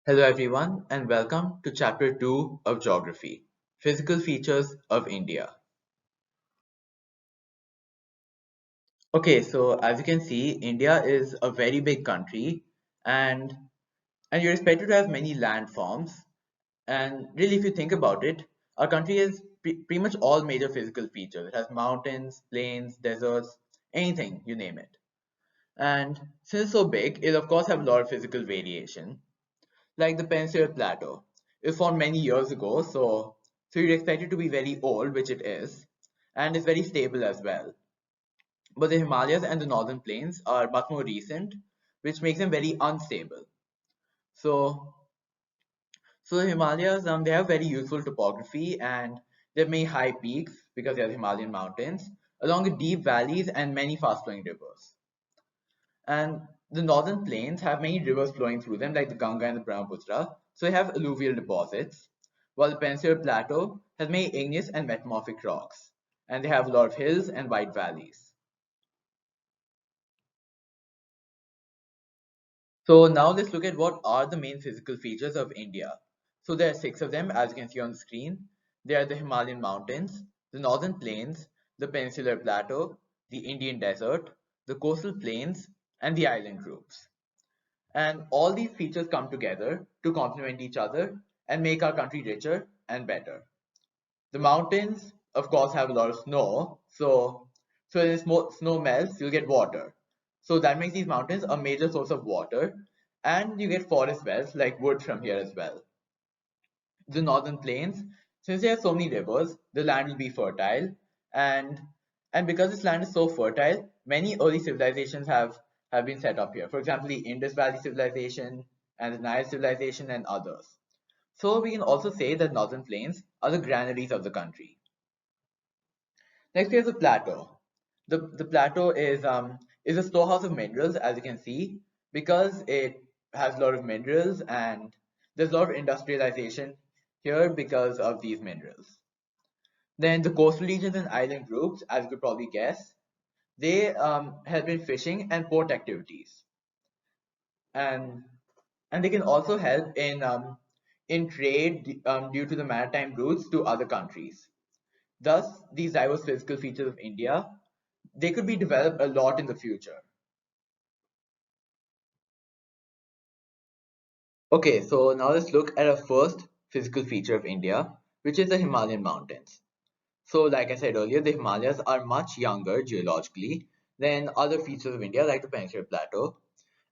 Hello everyone and welcome to chapter 2 of Geography, Physical Features of India. Okay, so as you can see, India is a very big country and you're expected to have many landforms. And really, if you think about it, our country has pretty much all major physical features. It has mountains, plains, deserts, anything, you name it. And since it's so big, it'll of course have a lot of physical variation. Like the Peninsular plateau. It was formed many years ago, so you'd expect it to be very old, which it is, and it's very stable as well. But the Himalayas and the northern plains are much more recent, which makes them very unstable. So, so the Himalayas, they have very useful topography and they have many high peaks because they are the Himalayan mountains, along with deep valleys and many fast-flowing rivers. And the northern plains have many rivers flowing through them, like the Ganga and the Brahmaputra, so they have alluvial deposits, while the Peninsular Plateau has many igneous and metamorphic rocks, and they have a lot of hills and wide valleys. So now let's look at what are the main physical features of India. So there are six of them, as you can see on the screen. They are the Himalayan mountains, the northern plains, the Peninsular Plateau, the Indian desert, the coastal plains, and the island groups. And all these features come together to complement each other and make our country richer and better. The mountains, of course, have a lot of snow, so when snow melts, you'll get water. So that makes these mountains a major source of water, and you get forest wells like wood from here as well. The northern plains, since there are so many rivers, the land will be fertile, and and because this land is so fertile, many early civilizations have been set up here. For example, the Indus Valley civilization and the Nile civilization and others. So we can also say that northern plains are the granaries of the country. Next we have the plateau. The plateau is a storehouse of minerals, as you can see, because it has a lot of minerals and there's a lot of industrialization here because of these minerals. Then the coastal regions and island groups, as you could probably guess, they help in fishing and port activities, and they can also help in trade due to the maritime routes to other countries. Thus, these diverse physical features of India, they could be developed a lot in the future. Okay, so now let's look at our first physical feature of India, which is the Himalayan mountains. So, like I said earlier, the Himalayas are much younger geologically than other features of India, like the Peninsular Plateau,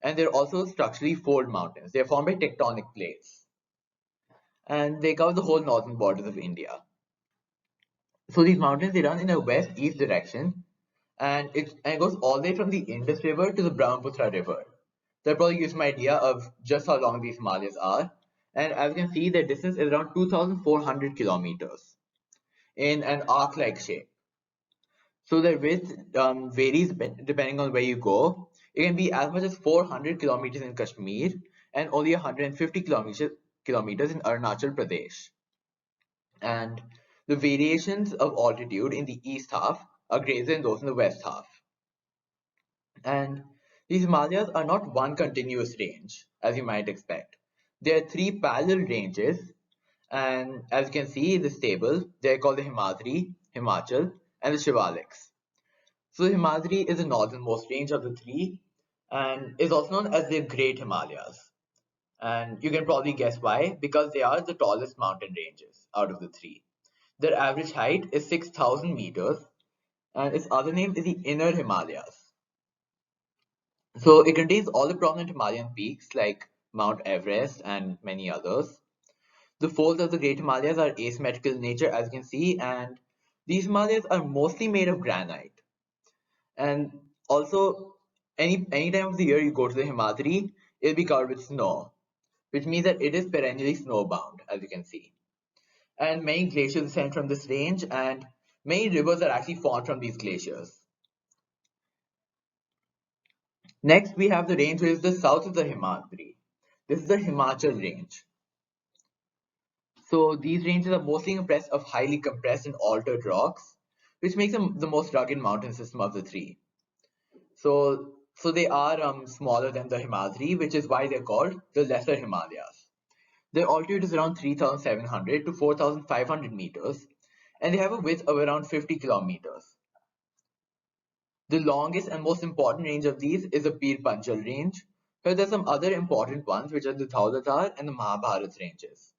and they're also structurally fold mountains. They're formed by tectonic plates, and they cover the whole northern borders of India. So these mountains they run in a west-east direction, and it goes all the way from the Indus River to the Brahmaputra River. That probably gives you an idea of just how long these Himalayas are. And as you can see, their distance is around 2,400 kilometers in an arc-like shape. So their width varies depending on where you go. It can be as much as 400 kilometers in Kashmir and only 150 kilometers in Arunachal Pradesh. And the variations of altitude in the east half are greater than those in the west half. And these Himalayas are not one continuous range, as you might expect. There are three parallel ranges, and as you can see in this table, they're called the Himadri, Himachal, and the Shivaliks. So the Himadri is the northernmost range of the three, and is also known as the Great Himalayas. And you can probably guess why, because they are the tallest mountain ranges out of the three. Their average height is 6,000 meters, and its other name is the Inner Himalayas. So it contains all the prominent Himalayan peaks like Mount Everest and many others. The folds of the Great Himalayas are asymmetrical in nature, as you can see, and these Himalayas are mostly made of granite. And also, any time of the year you go to the Himadri, it'll be covered with snow, which means that it is perennially snowbound, as you can see. And many glaciers descend from this range, and many rivers are actually formed from these glaciers. Next, we have the range which is the south of the Himadri. This is the Himachal range. So these ranges are mostly composed of highly compressed and altered rocks, which makes them the most rugged mountain system of the three. So they are smaller than the Himadri, which is why they're called the Lesser Himalayas. Their altitude is around 3,700 to 4,500 meters, and they have a width of around 50 kilometers. The longest and most important range of these is the Pir Panjal range, but there's some other important ones which are the Dhaulatar and the Mahabharat ranges.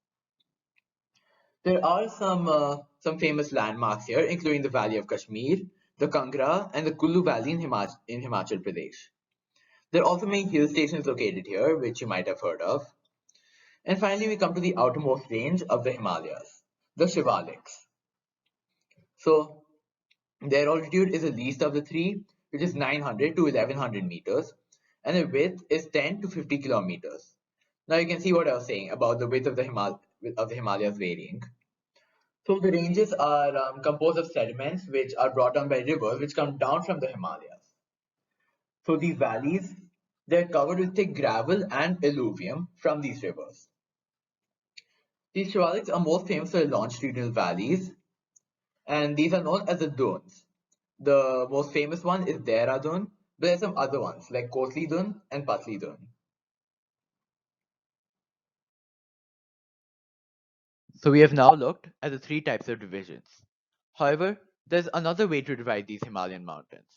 There are some famous landmarks here, including the Valley of Kashmir, the Kangra, and the Kullu Valley in Himachal Pradesh. There are also many hill stations located here, which you might have heard of. And finally, we come to the outermost range of the Himalayas, the Shivaliks. So, their altitude is the least of the three, which is 900 to 1100 meters, and the width is 10 to 50 kilometers. Now you can see what I was saying about the width of the Himalayas varying. So the ranges are composed of sediments which are brought down by rivers which come down from the Himalayas. So these valleys, they're covered with thick gravel and alluvium from these rivers. These Shivaliks are most famous for their longitudinal valleys, and these are known as the dunes. The most famous one is Dehradun, but there's some other ones like Kotli Dun and Patli Dun. So we have now looked at the three types of divisions. However, there's another way to divide these Himalayan mountains.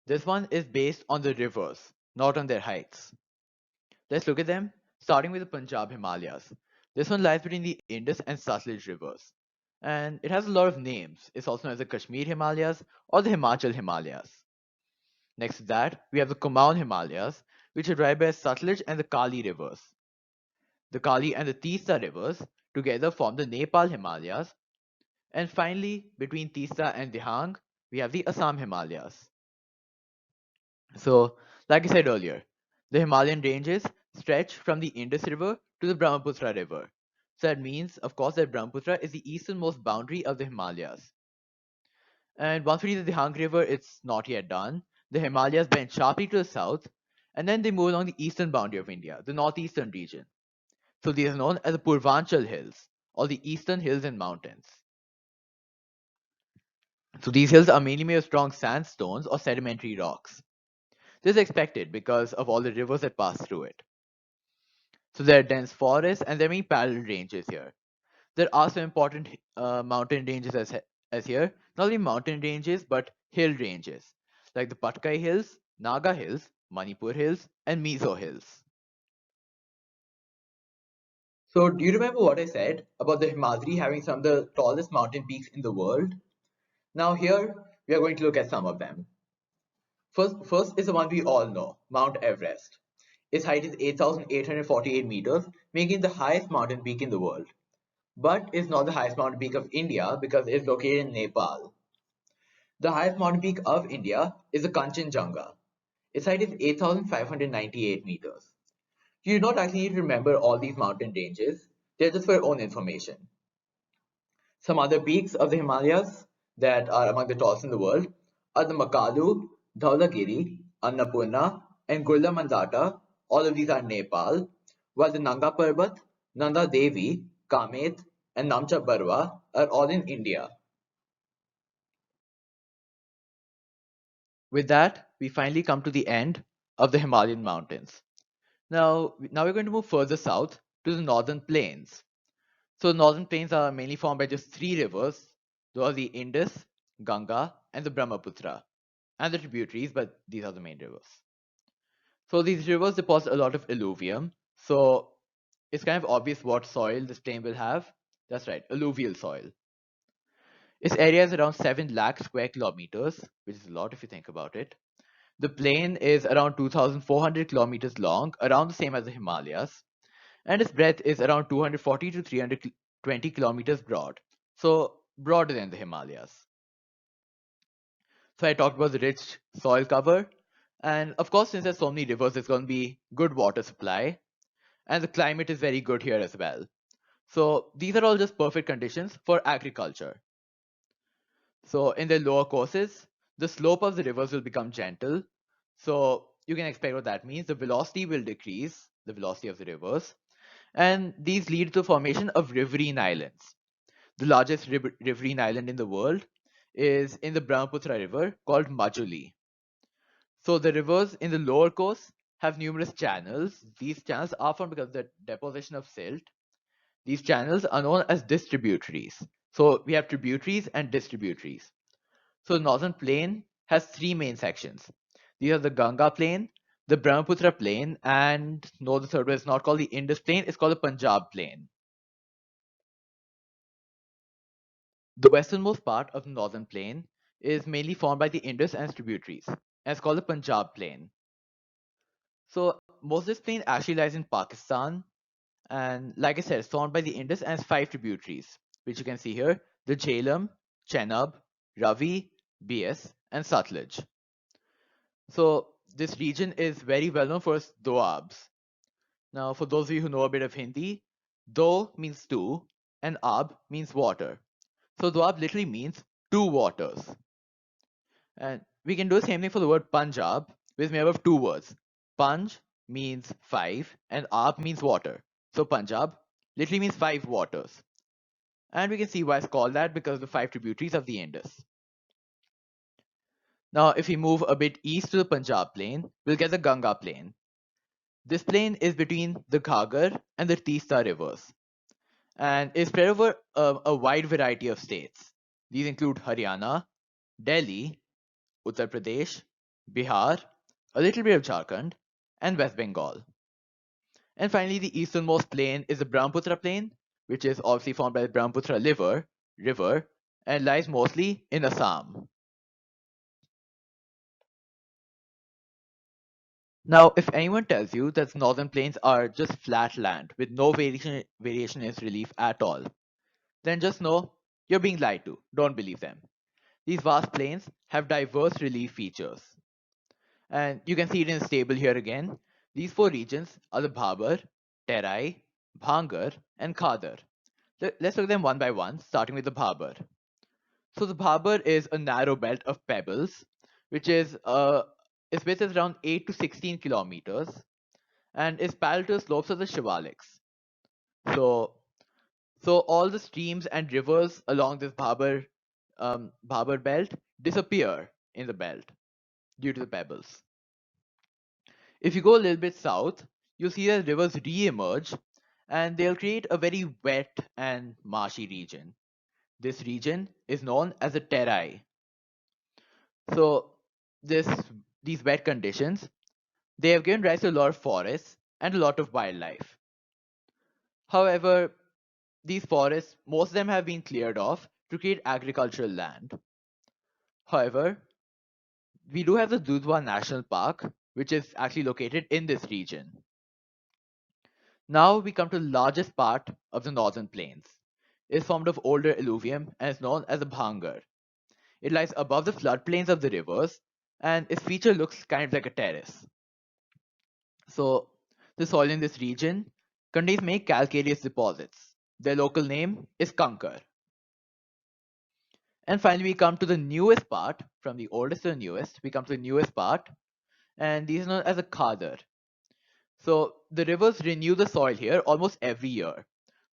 This one is based on the rivers, not on their heights. Let's look at them, starting with the Punjab Himalayas. This one lies between the Indus and Satluj rivers, and it has a lot of names. It's also known as the Kashmir Himalayas or the Himachal Himalayas. Next to that, we have the Kumaon Himalayas, which are divided by Satluj and the Kali rivers. The Kali and the Tista rivers together form the Nepal Himalayas, and finally, between Tista and Dihang, we have the Assam Himalayas. So, like I said earlier, the Himalayan ranges stretch from the Indus River to the Brahmaputra River. So that means, of course, that Brahmaputra is the easternmost boundary of the Himalayas. And once we reach the Dihang River, it's not yet done. The Himalayas bend sharply to the south, and then they move along the eastern boundary of India, the northeastern region. So these are known as the Purvanchal Hills, or the eastern hills and mountains. So these hills are mainly made of strong sandstones or sedimentary rocks. This is expected because of all the rivers that pass through it. So there are dense forests and there are many parallel ranges here. There are some important mountain ranges as here. Not only mountain ranges but hill ranges like the Patkai Hills, Naga Hills, Manipur Hills, and Mizo Hills. So do you remember what I said about the Himadri having some of the tallest mountain peaks in the world? Now here we are going to look at some of them. First is the one we all know, Mount Everest. Its height is 8,848 meters, making it the highest mountain peak in the world. But it's not the highest mountain peak of India because it's located in Nepal. The highest mountain peak of India is the Kanchenjunga. Its height is 8,598 meters. You do not actually need to remember all these mountain ranges, they're just for your own information. Some other peaks of the Himalayas that are among the tallest in the world are the Makalu, Dhaulagiri, Annapurna, and Gurla Manjata. All of these are in Nepal, while the Nanga Parbat, Nanda Devi, Kamet, and Namcha Barwa are all in India. With that, we finally come to the end of the Himalayan mountains. Now we're going to move further south to the northern plains. So the northern plains are mainly formed by just three rivers. Those are the Indus, Ganga, and the Brahmaputra, and the tributaries, but these are the main rivers. So these rivers deposit a lot of alluvium. So it's kind of obvious what soil this plain will have. That's right, alluvial soil. Its area is around 7 lakh square kilometers, which is a lot if you think about it. The plain is around 2,400 kilometers long, around the same as the Himalayas, and its breadth is around 240 to 320 kilometers broad, so broader than the Himalayas. So I talked about the rich soil cover, and of course, since there's so many rivers, there's going to be good water supply, and the climate is very good here as well. So these are all just perfect conditions for agriculture. So in the lower courses, the slope of the rivers will become gentle. So you can expect what that means. The velocity will decrease, the velocity of the rivers, and these lead to the formation of riverine islands. The largest riverine island in the world is in the Brahmaputra River called Majuli. So the rivers in the lower course have numerous channels. These channels are formed because of the deposition of silt. These channels are known as distributaries. So we have tributaries and distributaries. So the northern plain has three main sections. These are the Ganga plain, the Brahmaputra plain, and no, the third one is not called the Indus plain, it's called the Punjab plain. The westernmost part of the northern plain is mainly formed by the Indus and its tributaries, and it's called the Punjab plain. So most of this plain actually lies in Pakistan, and like I said, it's formed by the Indus and its five tributaries, which you can see here: the Jhelum, Chenab, Ravi, Bias, and Satluj. So this region is very well known for its doabs. Now, for those of you who know a bit of Hindi, do means two, and ab means water. So doab literally means two waters. And we can do the same thing for the word Punjab, which is made up of two words. Panj means five, and ab means water. So Punjab literally means five waters. And we can see why it's called that because of the five tributaries of the Indus. Now, if we move a bit east to the Punjab plain, we'll get the Ganga plain. This plain is between the Ghaggar and the Teesta rivers and is spread over a wide variety of states. These include Haryana, Delhi, Uttar Pradesh, Bihar, a little bit of Jharkhand, and West Bengal. And finally, the easternmost plain is the Brahmaputra plain, which is obviously formed by the Brahmaputra river and lies mostly in Assam. Now, if anyone tells you that northern plains are just flat land with no variation in its relief at all, then just know you're being lied to. Don't believe them. These vast plains have diverse relief features. And you can see it in this table here again. These four regions are the Bhabar, Terai, Bhangar, and Khadar. Let's look at them one by one, starting with the Bhabar. So the Bhabar is a narrow belt of pebbles, which is its width is around 8 to 16 kilometers, and is parallel to the slopes of the Shivaliks. So, so all the streams and rivers along this Bhabar belt disappear in the belt due to the pebbles. If you go a little bit south, you'll see that rivers re-emerge and they'll create a very wet and marshy region. This region is known as the Terai. So this these wet conditions, they have given rise to a lot of forests and a lot of wildlife. However, these forests, most of them have been cleared off to create agricultural land. However, we do have the Dudhwa National Park, which is actually located in this region. Now we come to the largest part of the northern plains. It is formed of older alluvium and is known as the Bhangar. It lies above the floodplains of the rivers, and its feature looks kind of like a terrace. So, the soil in this region contains many calcareous deposits. Their local name is Kankar. And finally, we come to the newest part, from the oldest to the newest, we come to the newest part, and these are known as a Khadar. So, the rivers renew the soil here almost every year.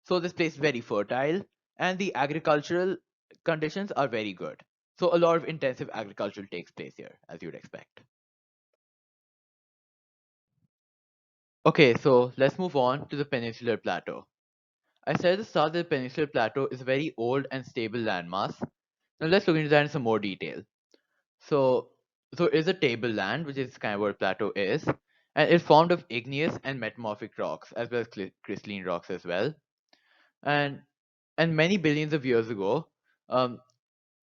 So, this place is very fertile, and the agricultural conditions are very good. So, a lot of intensive agriculture takes place here, as you would expect. Okay, so let's move on to the Peninsular Plateau. I said at the start that the Peninsular Plateau is a very old and stable landmass. Now let's look into that in some more detail. So, so it is a tableland, which is kind of what a plateau is, and it's formed of igneous and metamorphic rocks, as well as crystalline rocks as well. And and many billions of years ago, um,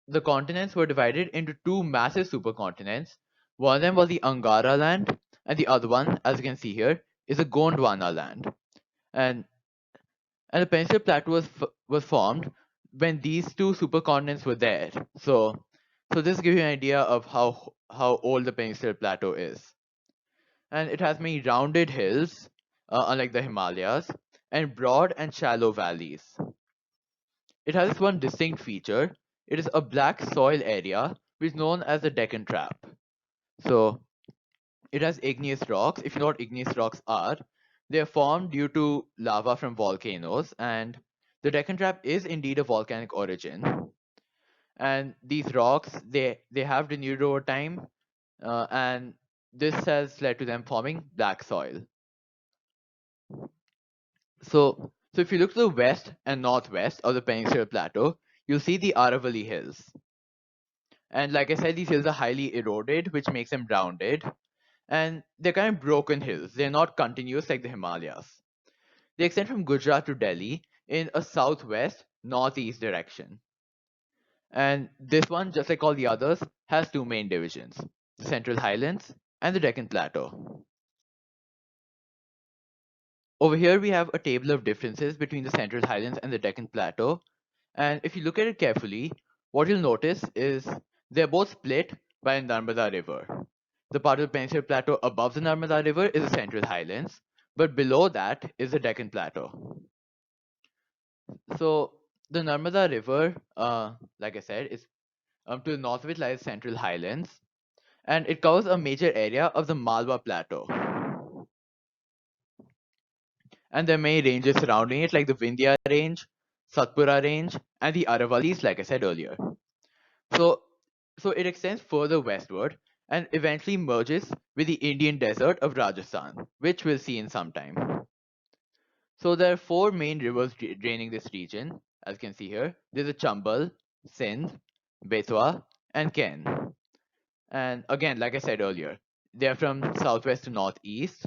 the continents were divided into two massive supercontinents. One of them was the Angara land, and the other one, as you can see here, is the Gondwana land. And and the Peninsular Plateau was formed when these two supercontinents were there. So this gives you an idea of how old the Peninsular Plateau is. And it has many rounded hills, unlike the Himalayas, and broad and shallow valleys. It has this one distinct feature. It is a black soil area which is known as the Deccan Trap. So it has igneous rocks. If you know what igneous rocks are, they are formed due to lava from volcanoes, and the Deccan Trap is indeed a volcanic origin. And these rocks, they have denuded over time, and this has led to them forming black soil. So So if you look to the west and northwest of the Peninsular Plateau, you'll see the Aravalli Hills. And like I said, these hills are highly eroded, which makes them rounded. And they're kind of broken hills. They're not continuous like the Himalayas. They extend from Gujarat to Delhi in a southwest northeast direction. And this one, just like all the others, has two main divisions, the Central Highlands and the Deccan Plateau. Over here, we have a table of differences between the Central Highlands and the Deccan Plateau. And if you look at it carefully, what you'll notice is they're both split by the Narmada River. The part of the Peninsular Plateau above the Narmada River is the Central Highlands, but below that is the Deccan Plateau. So the Narmada River, like I said, is to the north of it lies Central Highlands, and it covers a major area of the Malwa Plateau. And there are many ranges surrounding it, like the Vindhya Range, Satpura Range, and the Aravallis, like I said earlier. So, so it extends further westward and eventually merges with the Indian desert of Rajasthan, which we'll see in some time. So there are four main rivers draining this region, as you can see here. There's the Chambal, Sindh, Betwa, and Ken. And again, like I said earlier, they are from southwest to northeast.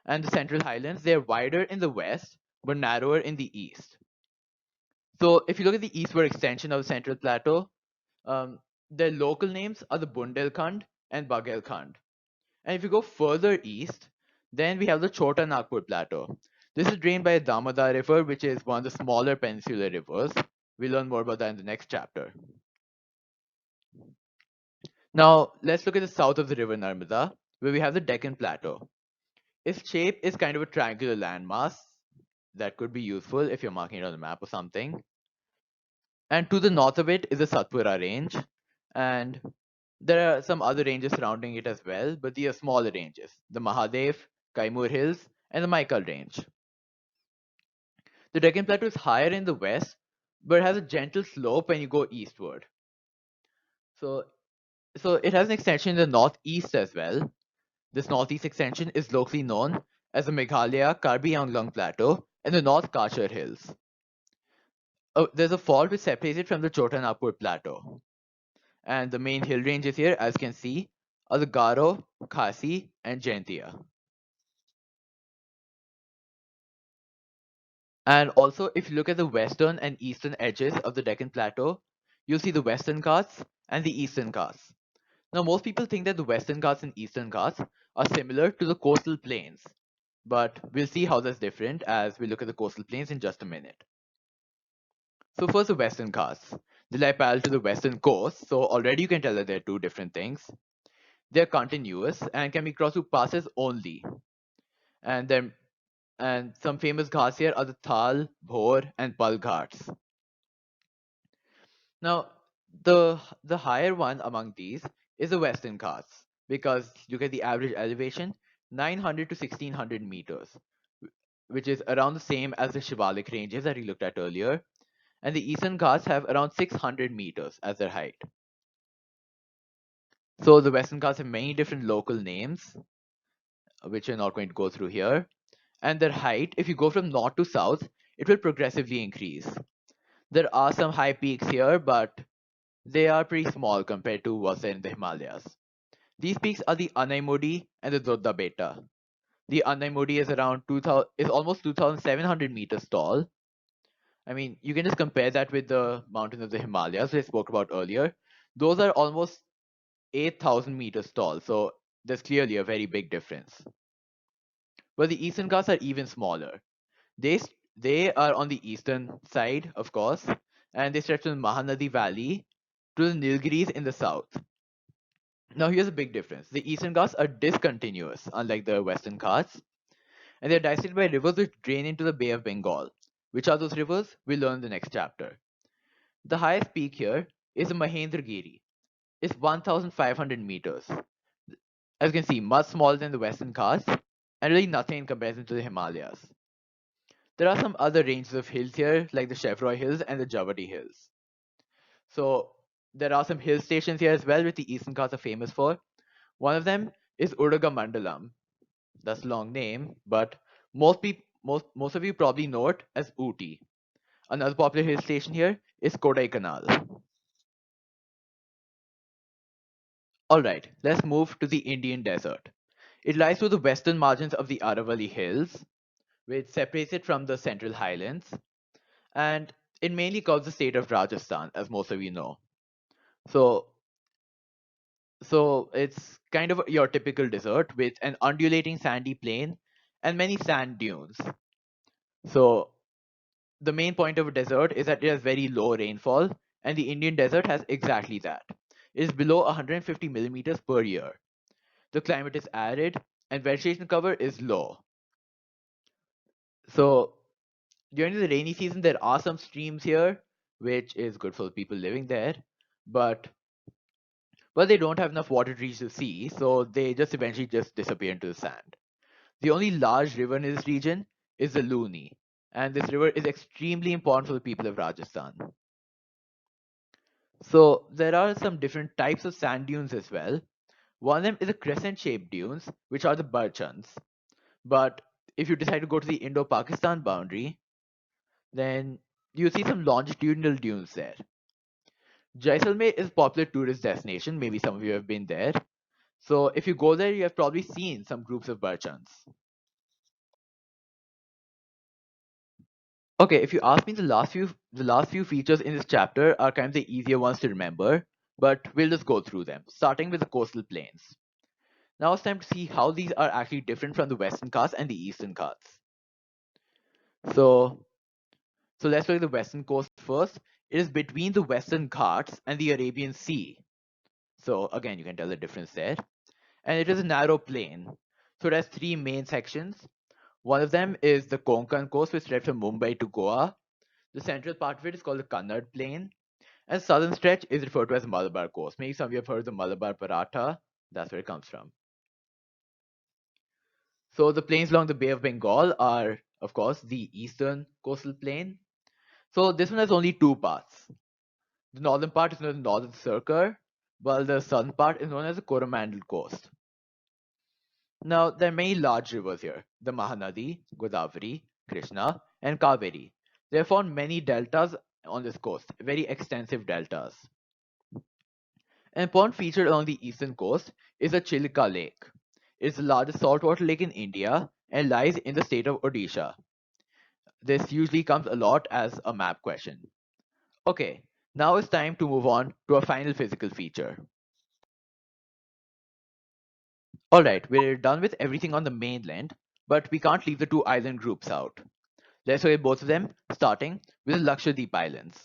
And the Central Highlands, they're wider in the west, but narrower in the east. So if you look at the eastward extension of the Central Plateau, um, their local names are the Bundelkhand and Bagelkhand. And if you go further east, then we have the Chota Nagpur Plateau. This is drained by the Damodar River, which is one of the smaller peninsular rivers. We'll learn more about that in the next chapter. Now, let's look at the south of the river Narmada, where we have the Deccan Plateau. Its shape is kind of a triangular landmass that could be useful if you're marking it on a map or something. And to the north of it is the Satpura Range, and there are some other ranges surrounding it as well, but these are smaller ranges, the Mahadev, Kaimur Hills, and the Maikal Range. The Deccan Plateau is higher in the west, but has a gentle slope when you go eastward. So, so it has an extension in the northeast as well. This northeast extension is locally known as the Meghalaya Karbi Anglong Plateau and the North Kachar Hills. There's a fault which separates it from the Chota Nagpur Plateau. And the main hill ranges here, as you can see, are the Garo, Khasi, and Jaintia. And also, if you look at the western and eastern edges of the Deccan Plateau, you'll see the Western Ghats and the Eastern Ghats. Now, most people think that the Western Ghats and Eastern Ghats are similar to the coastal plains, but we'll see how that's different as we look at the coastal plains in just a minute. So first, the Western Ghats. They lie parallel to the western coast, so already you can tell that they're two different things. They're continuous and can be crossed through passes only. And then and some famous ghats here are the Thal, Bhor, and Pal Ghats. Now, the higher one among these is the Western Ghats because you get the average elevation 900 to 1600 meters, which is around the same as the Shivalik ranges that we looked at earlier. And the Eastern Ghats have around 600 meters as their height. So the Western Ghats have many different local names, which we're not going to go through here. And their height, if you go from north to south, it will progressively increase. There are some high peaks here, but they are pretty small compared to what's there in the Himalayas. These peaks are the Anaimodi and the Dodda Beta. The Anaimodi is around 2000, is almost 2,700 meters tall. I mean, you can just compare that with the mountains of the Himalayas we spoke about earlier. Those are almost 8,000 meters tall, so there's clearly a very big difference. But the Eastern Ghats are even smaller. They they are on the eastern side, of course, and they stretch from the Mahanadi Valley to the Nilgiris in the south. Now here's a big difference. The Eastern Ghats are discontinuous, unlike the Western Ghats, and they're dissected by rivers which drain into the Bay of Bengal. Which are those rivers? We'll learn in the next chapter. The highest peak here is the Mahendragiri. It's 1,500 meters. As you can see, much smaller than the Western Ghats, and really nothing in comparison to the Himalayas. There are some other ranges of hills here, like the Chevroy Hills and the Javadi Hills. So there are some hill stations here as well, which the Eastern Ghats are famous for. One of them is Udaga Mandalam. That's a long name, but most of you probably know it as Ooty. Another popular hill station here is Kodaikanal. Alright, let's move to the Indian desert. It lies to the western margins of the Aravalli Hills, which separates it from the Central Highlands, and it mainly covers the state of Rajasthan, as most of you know. So, so it's kind of your typical desert with an undulating sandy plain and many sand dunes. So, the main point of a desert is that it has very low rainfall, and the Indian desert has exactly that. It is below 150 millimeters per year. The climate is arid, and vegetation cover is low. So, during the rainy season, there are some streams here, which is good for the people living there, but they don't have enough water to reach the sea, so they just eventually just disappear into the sand. The only large river in this region is the Luni, and this river is extremely important for the people of Rajasthan. So there are some different types of sand dunes as well. One of them is a crescent-shaped dunes, which are the Barchans. But if you decide to go to the Indo-Pakistan boundary, then you see some longitudinal dunes there. Jaisalmer is a popular tourist destination. Maybe some of you have been there. So if you go there, you have probably seen some groups of Barchans. Okay, if you ask me, the last few features in this chapter are kind of the easier ones to remember, but we'll just go through them, starting with the coastal plains. Now it's time to see how these are actually different from the Western Ghats and the Eastern Ghats. So, so let's look at the Western coast first. It is between the Western Ghats and the Arabian Sea. So again, you can tell the difference there. And it is a narrow plain. So it has three main sections. One of them is the Konkan coast, which stretches from Mumbai to Goa. The central part of it is called the Kannad Plain. And the southern stretch is referred to as the Malabar coast. Maybe some of you have heard of the Malabar Paratha. That's where it comes from. So the plains along the Bay of Bengal are, of course, the eastern coastal plain. So this one has only two parts. The northern part is known as the Northern Circle, while the southern part is known as the Coromandel Coast. Now, there are many large rivers here, the Mahanadi, Godavari, Krishna, and Kaveri. They have found many deltas on this coast, very extensive deltas. An important feature along the eastern coast is the Chilka Lake. It is the largest saltwater lake in India and lies in the state of Odisha. This usually comes a lot as a map question. Okay, now it's time to move on to our final physical feature. Alright, we're done with everything on the mainland, but we can't leave the two island groups out. Let's look at both of them, starting with the Lakshadweep Islands.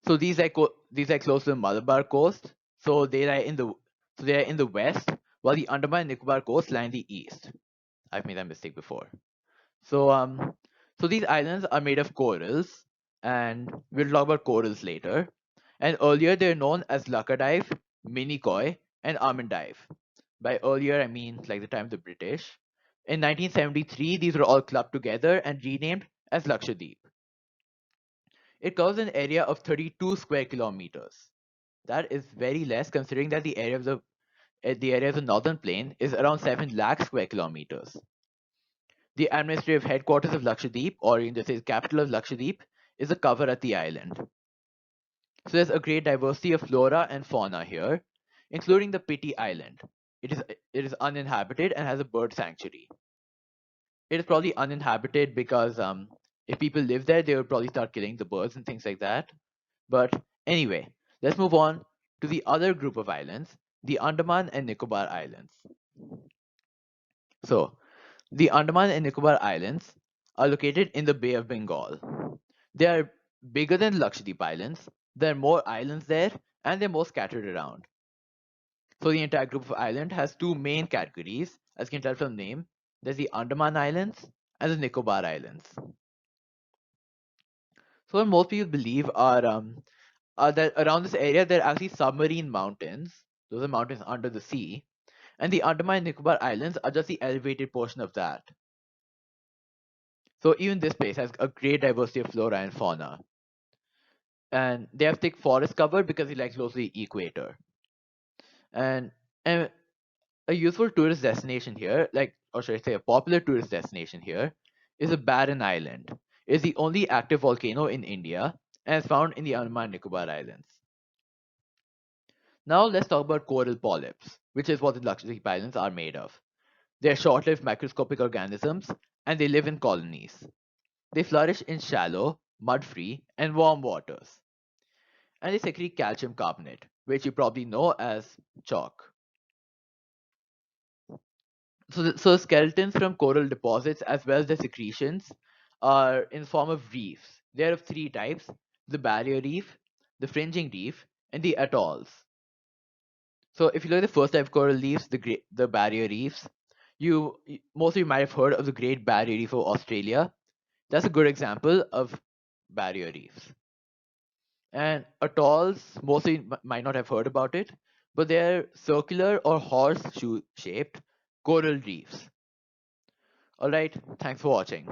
So these are close to the Malabar coast, so they are in the west, while the Andaman and Nicobar coast lie in the east. I've made that mistake before. So so these islands are made of corals, and we'll talk about corals later. And earlier they're known as Lakadive, Minikoi, and Almondive. By earlier I mean like the time of the British. In 1973, these were all clubbed together and renamed as Lakshadweep. It covers an area of 32 square kilometers. That is very less considering that the area of the northern plain is around 7 lakh square kilometers. The administrative headquarters of Lakshadweep, or in this case, capital of Lakshadweep, is the Kavaratti Island. So there's a great diversity of flora and fauna here, including the Piti Island. It is uninhabited and has a bird sanctuary. It is probably uninhabited because if people live there, they would probably start killing the birds and things like that. But anyway, let's move on to the other group of islands, the Andaman and Nicobar Islands. So, the Andaman and Nicobar Islands are located in the Bay of Bengal. They are bigger than Lakshadweep Islands. There are more islands there, and they're more scattered around. So the entire group of island has two main categories, as you can tell from the name. There's the Andaman Islands and the Nicobar Islands. So what most people believe are that around this area there are actually submarine mountains. Those are mountains under the sea. And the Andaman and Nicobar Islands are just the elevated portion of that. So even this place has a great diversity of flora and fauna. And they have thick forest cover because it lies close to the equator. And, and a useful tourist destination here, like, or should I say a popular tourist destination here, is a barren island. It is the only active volcano in India and is found in the Andaman Nicobar Islands. Now let's talk about coral polyps, which is what the Lakshadweep Islands are made of. They are short-lived microscopic organisms and they live in colonies. They flourish in shallow, mud-free, and warm waters. And they secrete calcium carbonate, which you probably know as chalk. So skeletons from coral deposits as well as the secretions are in the form of reefs. They are of three types: the barrier reef, the fringing reef, and the atolls. So if you look at the first type of coral reefs, the barrier reefs, most of you might have heard of the Great Barrier Reef of Australia. That's a good example of barrier reefs. And atolls, most of you might not have heard about it, but they're circular or horseshoe shaped coral reefs. Alright, thanks for watching.